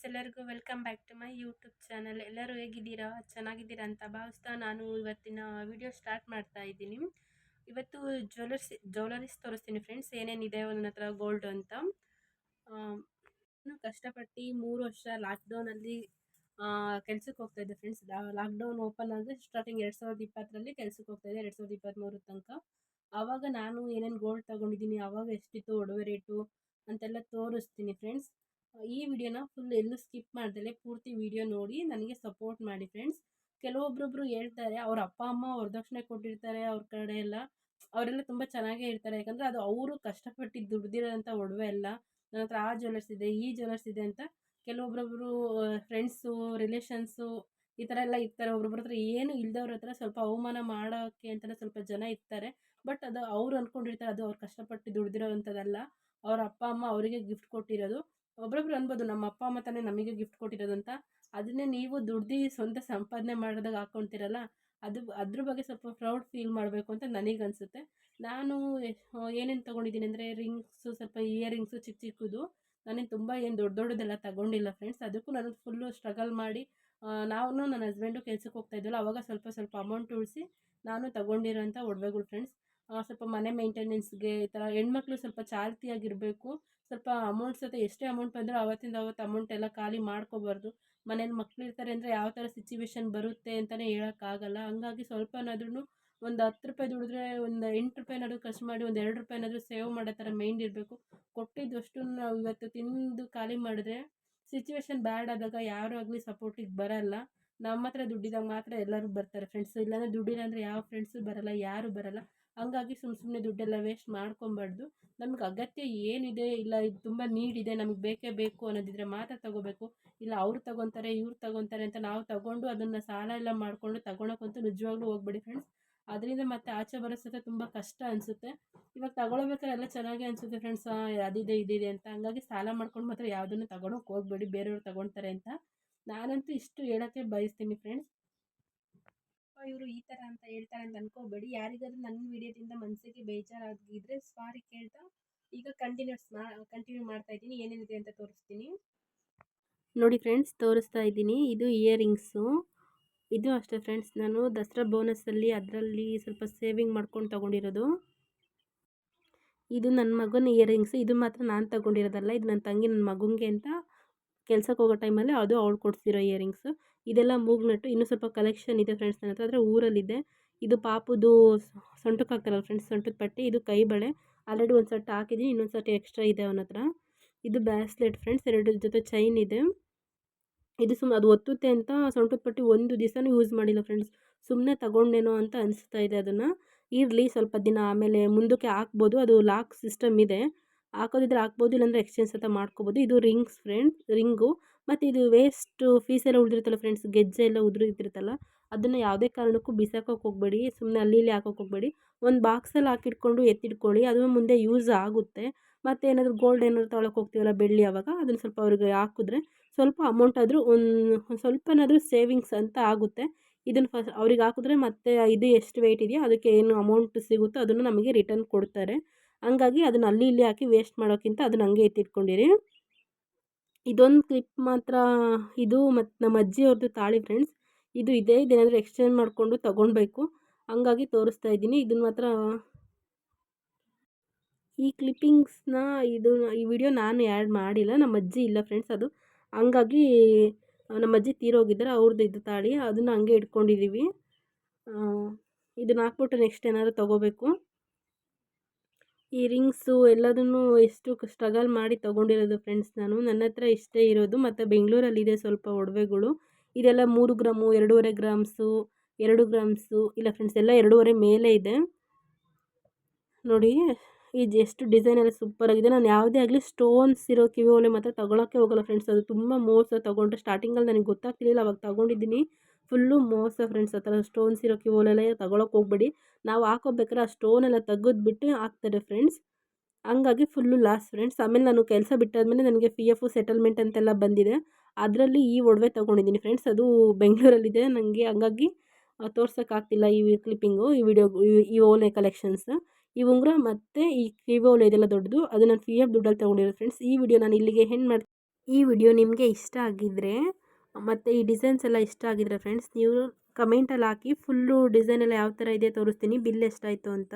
Friends, ಎಲ್ಲರಿಗೂ welcome back to my YouTube channel. ಎಲ್ಲರೂ ಹೇಗಿದ್ದೀರಾ? ಚೆನ್ನಾಗಿದ್ದೀರಾ ಅಂತ ಭಾವಿಸ್ತಾ ನಾನು ಇವತ್ತಿನ ವಿಡಿಯೋ ಸ್ಟಾರ್ಟ್ ಮಾಡ್ತಾ ಇದ್ದೀನಿ. ಇವತ್ತು ಜ್ಯುವೆಲರೀಸ್ ತೋರಿಸ್ತೀನಿ ಫ್ರೆಂಡ್ಸ್, ಏನೇನಿದೆ ನನ್ನ ಹತ್ರ ಗೋಲ್ಡ್ ಅಂತ. ನಾನು ಕಷ್ಟಪಟ್ಟು 3 ವರ್ಷ ಲಾಕ್ಡೌನಲ್ಲಿ ಕೆಲ್ಸಕ್ಕೆ ಹೋಗ್ತಾ ಇದ್ದೆ ಫ್ರೆಂಡ್ಸ್. ಲಾಕ್ಡೌನ್ ಓಪನ್ ಆಗಿ ಸ್ಟಾರ್ಟಿಂಗ್ 2020ರಲ್ಲಿ ಕೆಲ್ಸಕ್ಕೆ ಹೋಗ್ತಾ ಇದ್ದೆ, 2023 ತನಕ. ಆವಾಗ ನಾನು ಏನೇನು ಗೋಲ್ಡ್ ತೊಗೊಂಡಿದ್ದೀನಿ, ಆವಾಗ ಎಷ್ಟಿತ್ತು ಒಡವೆ ರೇಟು ಅಂತೆಲ್ಲ ತೋರಿಸ್ತೀನಿ ಫ್ರೆಂಡ್ಸ್. ಈ ವಿಡಿಯೋನ ಫುಲ್ ಎಲ್ಲೂ ಸ್ಕಿಪ್ ಮಾಡ್ದಲೆ ಪೂರ್ತಿ ವಿಡಿಯೋ ನೋಡಿ ನನಗೆ ಸಪೋರ್ಟ್ ಮಾಡಿ ಫ್ರೆಂಡ್ಸ್. ಕೆಲವೊಬ್ಬೊಬ್ರು ಹೇಳ್ತಾರೆ ಅವ್ರ ಅಪ್ಪ ಅಮ್ಮ ವರದಕ್ಷಿಣೆ ಕೊಟ್ಟಿರ್ತಾರೆ, ಅವ್ರ ಕಡೆ ಎಲ್ಲ ಅವರೆಲ್ಲ ತುಂಬ ಚೆನ್ನಾಗೇ ಇರ್ತಾರೆ. ಯಾಕಂದರೆ ಅದು ಅವರು ಕಷ್ಟಪಟ್ಟು ದುಡ್ದಿರೋಂಥ ಒಡವೆ ಎಲ್ಲ. ನನ್ನ ಹತ್ರ ಆ ಜ್ಯುವೆಲರ್ಸ್ ಇದೆ, ಈ ಜ್ಯುವೆಲರ್ಸ್ ಇದೆ ಅಂತ ಕೆಲವೊಬ್ಬೊಬ್ರು ಫ್ರೆಂಡ್ಸು ರಿಲೇಷನ್ಸು ಈ ಥರ ಎಲ್ಲ ಇರ್ತಾರೆ. ಒಬ್ಬೊಬ್ರ ಹತ್ರ ಏನು ಇಲ್ದವ್ರ ಹತ್ರ ಸ್ವಲ್ಪ ಅವಮಾನ ಮಾಡೋಕ್ಕೆ ಅಂತಲೇ ಸ್ವಲ್ಪ ಜನ ಇರ್ತಾರೆ. ಬಟ್ ಅದು ಅವ್ರು ಅಂದ್ಕೊಂಡಿರ್ತಾರೆ ಅದು ಅವ್ರು ಕಷ್ಟಪಟ್ಟು ದುಡ್ದಿರೋವಂಥದ್ದಲ್ಲ, ಅವ್ರ ಅಪ್ಪ ಅಮ್ಮ ಅವರಿಗೆ ಗಿಫ್ಟ್ ಕೊಟ್ಟಿರೋದು. ಒಬ್ಬೊಬ್ರು ಅನ್ಬೋದು ನಮ್ಮ ಅಪ್ಪ ಅಮ್ಮ ತಾನೇ ನಮಗೆ ಗಿಫ್ಟ್ ಕೊಟ್ಟಿರೋದು ಅಂತ. ಅದನ್ನೇ ನೀವು ದುಡ್ದು ಸ್ವಂತ ಸಂಪಾದನೆ ಮಾಡಿದಾಗ ಹಾಕ್ಕೊಳ್ತೀರಲ್ಲ, ಅದ್ರ ಬಗ್ಗೆ ಸ್ವಲ್ಪ ಪ್ರೌಡ್ ಫೀಲ್ ಮಾಡಬೇಕು ಅಂತ ನನಗನ್ಸುತ್ತೆ. ನಾನು ಏನೇನು ತೊಗೊಂಡಿದ್ದೀನಿ ಅಂದರೆ ರಿಂಗ್ಸು, ಸ್ವಲ್ಪ ಇಯರಿಂಗ್ಸು ಚಿಕ್ಕ ಚಿಕ್ಕದು. ನಾನೇನು ತುಂಬ ಏನು ದೊಡ್ಡದೆಲ್ಲ ತಗೊಂಡಿಲ್ಲ ಫ್ರೆಂಡ್ಸ್. ಅದಕ್ಕೂ ನಾನು ಫುಲ್ಲು ಸ್ಟ್ರಗಲ್ ಮಾಡಿ ನಾನು ನನ್ನ ಹಸ್ಬೆಂಡು ಕೆಲ್ಸಕ್ಕೆ ಹೋಗ್ತಾ ಇದ್ದಲ್ಲ, ಅವಾಗ ಸ್ವಲ್ಪ ಸ್ವಲ್ಪ ಅಮೌಂಟ್ ಉಳಿಸಿ ನಾನು ತೊಗೊಂಡಿರೋಂಥ ಒಡವೆಗಳು ಫ್ರೆಂಡ್ಸ್. ಸ್ವಲ್ಪ ಮನೆ ಮೇಂಟೆನೆನ್ಸ್ಗೆ ಈ ಥರ ಹೆಣ್ಮಕ್ಳು ಸ್ವಲ್ಪ ಚಾಲ್ತಿಯಾಗಿರಬೇಕು. ಸ್ವಲ್ಪ ಅಮೌಂಟ್ ಸತ ಎಷ್ಟೇ ಅಮೌಂಟ್ ಬಂದರೂ ಅವತ್ತಿಂದ ಅವತ್ತು ಅಮೌಂಟ್ ಎಲ್ಲ ಖಾಲಿ ಮಾಡ್ಕೋಬಾರ್ದು. ಮನೇಲಿ ಮಕ್ಳು ಇರ್ತಾರೆ ಅಂದರೆ ಯಾವ ಥರ ಸಿಚುವೇಶನ್ ಬರುತ್ತೆ ಅಂತಲೇ ಹೇಳೋಕ್ಕಾಗಲ್ಲ. ಹಂಗಾಗಿ ಸ್ವಲ್ಪನಾದ್ರೂ ಒಂದು 10 ರೂಪಾಯಿ ದುಡಿದ್ರೆ ಒಂದು 8 ರೂಪಾಯಿನಾದ್ರೂ ಖರ್ಚು ಮಾಡಿ ಒಂದು 2 ರೂಪಾಯಿನಾದ್ರೂ ಸೇವ್ ಮಾಡೋ ಥರ ಮೈಂಡ್ ಇರಬೇಕು. ಕೊಟ್ಟಿದ್ದಷ್ಟು ನಾವು ಇವತ್ತು ತಿಂದು ಖಾಲಿ ಮಾಡಿದ್ರೆ ಸಿಚುವೇಶನ್ ಬ್ಯಾಡ್ ಆದಾಗ ಯಾರೂ ಆಗಲಿ ಸಪೋರ್ಟಿಗೆ ಬರಲ್ಲ. ನಮ್ಮ ಹತ್ರ ದುಡ್ಡಿದಾಗ ಮಾತ್ರ ಎಲ್ಲರೂ ಬರ್ತಾರೆ ಫ್ರೆಂಡ್ಸು. ಇಲ್ಲಾಂದರೆ ದುಡ್ಡಿಲ್ಲ ಅಂದರೆ ಯಾವ ಫ್ರೆಂಡ್ಸು ಬರಲ್ಲ, ಯಾರೂ ಬರಲ್ಲ. ಹಂಗಾಗಿ ಸುಮ್ಮನೆ ದುಡ್ಡೆಲ್ಲ ವೇಸ್ಟ್ ಮಾಡ್ಕೊಬಾರ್ದು. ನಮ್ಗೆ ಅಗತ್ಯ ಏನಿದೆ, ಇಲ್ಲ ಇದು ತುಂಬ ನೀಡಿದೆ, ನಮಗೆ ಬೇಕೇ ಬೇಕು ಅನ್ನೋದಿದ್ರೆ ಮಾತ್ರ ತೊಗೋಬೇಕು. ಇಲ್ಲ ಅವ್ರು ತೊಗೊತಾರೆ ಇವ್ರು ತೊಗೊತಾರೆ ಅಂತ ನಾವು ತೊಗೊಂಡು ಅದನ್ನು ಸಾಲ ಎಲ್ಲ ಮಾಡಿಕೊಂಡು ತೊಗೊಳಕ್ಕಂತೂ ನಿಜವಾಗ್ಲೂ ಹೋಗ್ಬೇಡಿ ಫ್ರೆಂಡ್ಸ್. ಅದರಿಂದ ಮತ್ತೆ ಆಚೆ ಬರೋ ಸತ ತುಂಬ ಕಷ್ಟ ಅನಿಸುತ್ತೆ. ಇವಾಗ ತಗೊಳ್ಬೇಕಾದ್ರೆ ಎಲ್ಲ ಚೆನ್ನಾಗೇ ಅನಿಸುತ್ತೆ ಫ್ರೆಂಡ್ಸ್, ಅದಿದೆ ಇದಿದೆ ಅಂತ. ಹಂಗಾಗಿ ಸಾಲ ಮಾಡ್ಕೊಂಡು ಮಾತ್ರ ಯಾವುದನ್ನು ತೊಗೊಳಕ್ಕೆ ಹೋಗ್ಬೇಡಿ, ಬೇರೆಯವ್ರು ತೊಗೊಳ್ತಾರೆ ಅಂತ. ನಾನಂತೂ ಇಷ್ಟು ಹೇಳೋಕ್ಕೆ ಬಯಸ್ತೀನಿ ಫ್ರೆಂಡ್ಸ್. ಇವರು ಈ ಥರ ಅಂತ ಹೇಳ್ತಾರೆ ಅಂತ ಅನ್ಕೋಬೇಡಿ. ಯಾರಿಗಾದ್ರೂ ನನ್ನ ವಿಡಿಯೋದಿಂದ ಮನಸ್ಸಿಗೆ ಬೇಜಾರಾಗಿದ್ದರೆ ಸಾರಿ ಕೇಳ್ತಾ ಈಗ ಕಂಟಿನ್ಯೂ ಮಾಡ್ತಾ ಇದ್ದೀನಿ. ಏನೇನಿದೆ ಅಂತ ತೋರಿಸ್ತೀನಿ ನೋಡಿ ಫ್ರೆಂಡ್ಸ್. ತೋರಿಸ್ತಾ ಇದ್ದೀನಿ, ಇದು ಇಯರಿಂಗ್ಸು. ಇದು ಅಷ್ಟೇ ಫ್ರೆಂಡ್ಸ್, ನಾನು ದಸರಾ ಬೋನಸಲ್ಲಿ ಅದರಲ್ಲಿ ಸ್ವಲ್ಪ ಸೇವಿಂಗ್ ಮಾಡ್ಕೊಂಡು ತೊಗೊಂಡಿರೋದು. ಇದು ನನ್ನ ಮಗನ ಇಯರಿಂಗ್ಸು. ಇದು ಮಾತ್ರ ನಾನು ತೊಗೊಂಡಿರೋದಲ್ಲ, ಇದು ನನ್ನ ತಂಗಿ ನನ್ನ ಮಗನಿಗೆ ಅಂತ ಕೆಲ್ಸಕ್ಕೆ ಹೋಗೋ ಟೈಮಲ್ಲಿ ಅದು ಅವಳು ಕೊಡಿಸಿರೋ ಇಯರಿಂಗ್ಸು. ಇದೆಲ್ಲ ಮೂಗ್ನಟ್ಟು. ಇನ್ನೂ ಸ್ವಲ್ಪ ಕಲೆಕ್ಷನ್ ಇದೆ ಫ್ರೆಂಡ್ಸ್ ನನ್ನ ಹತ್ರ, ಆದರೆ ಊರಲ್ಲಿದೆ. ಇದು ಪಾಪುದು ಸೊಂಟಕ್ಕೆ ಹಾಕ್ತಾರಲ್ಲ ಫ್ರೆಂಡ್ಸ್, ಸೊಂಟದ ಪಟ್ಟಿ. ಇದು ಕೈ ಬಳೆ ಆಲ್ರೆಡಿ ಒಂದು ಸೆಟ್ ಹಾಕಿದ್ದೀನಿ, ಇನ್ನೊಂದು ಸೆಟ್ ಎಕ್ಸ್ಟ್ರಾ ಇದೆ ಅವನ ಹತ್ರ. ಇದು ಬ್ಯಾಸ್ಲೆಟ್ ಫ್ರೆಂಡ್ಸ್, 2 ಜೊತೆ ಚೈನ್ ಇದೆ. ಇದು ಅದು ಒತ್ತುತ್ತೆ ಅಂತ ಸೊಂಟದ ಪಟ್ಟಿ ಒಂದು ದಿವಸನೂ ಯೂಸ್ ಮಾಡಿಲ್ಲ ಫ್ರೆಂಡ್ಸ್. ಸುಮ್ಮನೆ ತಗೊಂಡೇನೋ ಅಂತ ಅನಿಸ್ತಾ ಇದೆ. ಅದನ್ನು ಇರಲಿ ಸ್ವಲ್ಪ ದಿನ ಆಮೇಲೆ ಮುಂದಕ್ಕೆ ಹಾಕ್ಬೋದು. ಅದು ಲಾಕ್ ಸಿಸ್ಟಮ್ ಇದೆ, ಹಾಕೋದಿದ್ರೆ ಹಾಕ್ಬೋದು, ಇಲ್ಲಾಂದರೆ ಎಕ್ಸ್ಚೇಂಜ್ ಸತ ಮಾಡ್ಕೋಬೋದು. ಇದು ರಿಂಗ್ಸ್ ಫ್ರೆಂಡ್ಸ್, ರಿಂಗು. ಮತ್ತು ಇದು ವೇಸ್ಟ್ ಫೀಸ್ ಎಲ್ಲ ಉಳಿದಿರುತ್ತಲ್ಲ ಫ್ರೆಂಡ್ಸ್, ಗೆಜ್ಜೆ ಎಲ್ಲ ಉದುರಿತಿರುತ್ತಲ್ಲ, ಅದನ್ನು ಯಾವುದೇ ಕಾರಣಕ್ಕೂ ಬಿಸಾಕೋಕೆ ಹೋಗಬೇಡಿ, ಸುಮ್ಮನೆ ಅಲ್ಲಿ ಇಲ್ಲಿ ಹಾಕೋಕೆ ಹೋಗಬೇಡಿ. ಒಂದು ಬಾಕ್ಸಲ್ಲಿ ಹಾಕಿಟ್ಕೊಂಡು ಎತ್ತಿಟ್ಕೊಳ್ಳಿ, ಅದು ಮುಂದೆ ಯೂಸ್ ಆಗುತ್ತೆ. ಮತ್ತು ಏನಾದರೂ ಗೋಲ್ಡ್ ಏನಾದರೂ ತೊಗೊಳಕ್ಕೆ ಹೋಗ್ತೀವಲ್ಲ, ಬೆಳ್ಳಿ, ಆವಾಗ ಅದನ್ನು ಸ್ವಲ್ಪ ಅವ್ರಿಗೆ ಹಾಕಿದ್ರೆ ಸ್ವಲ್ಪ ಅಮೌಂಟ್ ಆದರೂ ಒಂದು ಸ್ವಲ್ಪನಾದರೂ ಸೇವಿಂಗ್ಸ್ ಅಂತ ಆಗುತ್ತೆ. ಇದನ್ನು ಅವ್ರಿಗೆ ಹಾಕಿದ್ರೆ ಮತ್ತೆ ಇದು ಎಷ್ಟು ವೆಯ್ಟ್ ಇದೆಯೋ ಅದಕ್ಕೆ ಏನು ಅಮೌಂಟ್ ಸಿಗುತ್ತೋ ಅದನ್ನು ನಮಗೆ ರಿಟರ್ನ್ ಕೊಡ್ತಾರೆ. ಹಂಗಾಗಿ ಅದನ್ನು ಅಲ್ಲಿ ಇಲ್ಲಿ ಹಾಕಿ ವೇಸ್ಟ್ ಮಾಡೋಕ್ಕಿಂತ ಅದನ್ನು ಹಂಗೆ ಎತ್ತಿಟ್ಕೊಂಡಿರಿ. ಇದೊಂದು ಕ್ಲಿಪ್ ಮಾತ್ರ, ಇದು ಮತ್ತು ನಮ್ಮ ಅಜ್ಜಿಯವ್ರದ್ದು ತಾಳಿ ಫ್ರೆಂಡ್ಸ್. ಇದೇನಾದರೂ ಎಕ್ಸ್ಚೇಂಜ್ ಮಾಡಿಕೊಂಡು ತೊಗೊಳ್ಬೇಕು, ಹಂಗಾಗಿ ತೋರಿಸ್ತಾ ಇದ್ದೀನಿ. ಇದನ್ನು ಮಾತ್ರ, ಈ ಕ್ಲಿಪ್ಪಿಂಗ್ಸ್ನ ಈ ವಿಡಿಯೋ ನಾನು ಆ್ಯಡ್ ಮಾಡಿಲ್ಲ, ನಮ್ಮ ಅಜ್ಜಿ ಇಲ್ಲ ಫ್ರೆಂಡ್ಸ್. ಅದು ಹಂಗಾಗಿ ನಮ್ಮ ಅಜ್ಜಿ ತೀರೋಗಿದ್ದಾರೆ, ಅವ್ರದ್ದು ಇದು ತಾಳಿ, ಅದನ್ನು ಹಂಗೆ ಇಟ್ಕೊಂಡಿದ್ದೀವಿ. ಇದನ್ನು ಹಾಕ್ಬಿಟ್ಟು ನೆಕ್ಸ್ಟ್ ಏನಾದರೂ ತೊಗೋಬೇಕು. ಈ ರಿಂಗ್ಸು ಎಲ್ಲದನ್ನು ಎಷ್ಟು ಸ್ಟ್ರಗಲ್ ಮಾಡಿ ತೊಗೊಂಡಿರೋದು ಫ್ರೆಂಡ್ಸ್ ನಾನು. ನನ್ನ ಹತ್ರ ಇಷ್ಟೇ ಇರೋದು, ಮತ್ತು ಬೆಂಗಳೂರಲ್ಲಿದೆ ಸ್ವಲ್ಪ ಒಡವೆಗಳು. ಇದೆಲ್ಲ 3 ಗ್ರಾಮು, 2.5 ಗ್ರಾಮ್ಸು, 2 ಗ್ರಾಮ್ಸು ಇಲ್ಲ ಫ್ರೆಂಡ್ಸ್, ಎಲ್ಲ 2.5 ಮೇಲೆ ಇದೆ ನೋಡಿ. ಇದು ಎಷ್ಟು ಡಿಸೈನ್ ಎಲ್ಲ ಸೂಪರಾಗಿದೆ. ನಾನು ಯಾವುದೇ ಆಗಲಿ ಸ್ಟೋನ್ಸ್ ಇರೋ ಕಿವಿ ಓಲೆ ಮಾತ್ರ ತೊಗೊಳಕ್ಕೆ ಹೋಗಲ್ಲ ಫ್ರೆಂಡ್ಸ್. ಅದು ತುಂಬ ಮೋಸ. ತೊಗೊಂಡ್ರೆ ಸ್ಟಾರ್ಟಿಂಗಲ್ಲಿ ನನಗೆ ಗೊತ್ತಾಗ್ತಿರಲಿಲ್ಲ, ಅವಾಗ ತೊಗೊಂಡಿದ್ದೀನಿ. ಫುಲ್ಲು ಮೋಸ ಫ್ರೆಂಡ್ಸ್. ಆ ಥರ ಸ್ಟೋನ್ಸ್ ಇರೋ ಕಿವಿ ಓಲೆಲ್ಲ ತೊಗೊಳಕ್ಕೆ ಹೋಗ್ಬೇಡಿ. ನಾವು ಹಾಕೋಬೇಕಾದ್ರೆ ಆ ಸ್ಟೋನೆಲ್ಲ ತೆಗೆದ್ಬಿಟ್ಟು ಹಾಕ್ತಾರೆ ಫ್ರೆಂಡ್ಸ್, ಹಂಗಾಗಿ ಫುಲ್ಲು ಲಾಸ್ ಫ್ರೆಂಡ್ಸ್. ಆಮೇಲೆ ನಾನು ಕೆಲಸ ಬಿಟ್ಟಾದಮೇಲೆ ನನಗೆ PF ಸೆಟಲ್ಮೆಂಟ್ ಅಂತೆಲ್ಲ ಬಂದಿದೆ, ಅದರಲ್ಲಿ ಈ ಒಡವೆ ತೊಗೊಂಡಿದ್ದೀನಿ ಫ್ರೆಂಡ್ಸ್. ಅದು ಬೆಂಗಳೂರಲ್ಲಿದೆ ನನಗೆ, ಹಂಗಾಗಿ ತೋರ್ಸೋಕ್ಕಾಗ್ತಿಲ್ಲ ಈ ಕ್ಲಿಪ್ಪಿಂಗು, ಈ ವಿಡಿಯೋ, ಈ ಓಲೆ ಕಲೆಕ್ಷನ್ಸ್. ಈ ಉಂಗುರ ಮತ್ತು ಈ ಕಿವಿ ಓಲೆ ಇದೆಲ್ಲ ದೊಡ್ಡದು, ಅದು ನಾನು PF ದುಡ್ಡಲ್ಲಿ ತೊಗೊಂಡಿರೋದು ಫ್ರೆಂಡ್ಸ್. ಈ ವಿಡಿಯೋ ನಾನು ಇಲ್ಲಿಗೆ ಎಂಡ್ ಮಾಡ್ತೀನಿ. ಈ ವಿಡಿಯೋ ನಿಮಗೆ ಇಷ್ಟ ಆಗಿದ್ದರೆ ಮತ್ತು ಈ ಡಿಸೈನ್ಸ್ ಎಲ್ಲ ಇಷ್ಟ ಆಗಿದ್ರೆ ಫ್ರೆಂಡ್ಸ್ ನೀವು ಕಮೆಂಟಲ್ಲಿ ಹಾಕಿ. ಫುಲ್ಲು ಡಿಸೈನ್ ಎಲ್ಲ ಯಾವ ಥರ ಇದೆ ತೋರಿಸ್ತೀನಿ, ಬಿಲ್ ಎಷ್ಟಾಯಿತು ಅಂತ.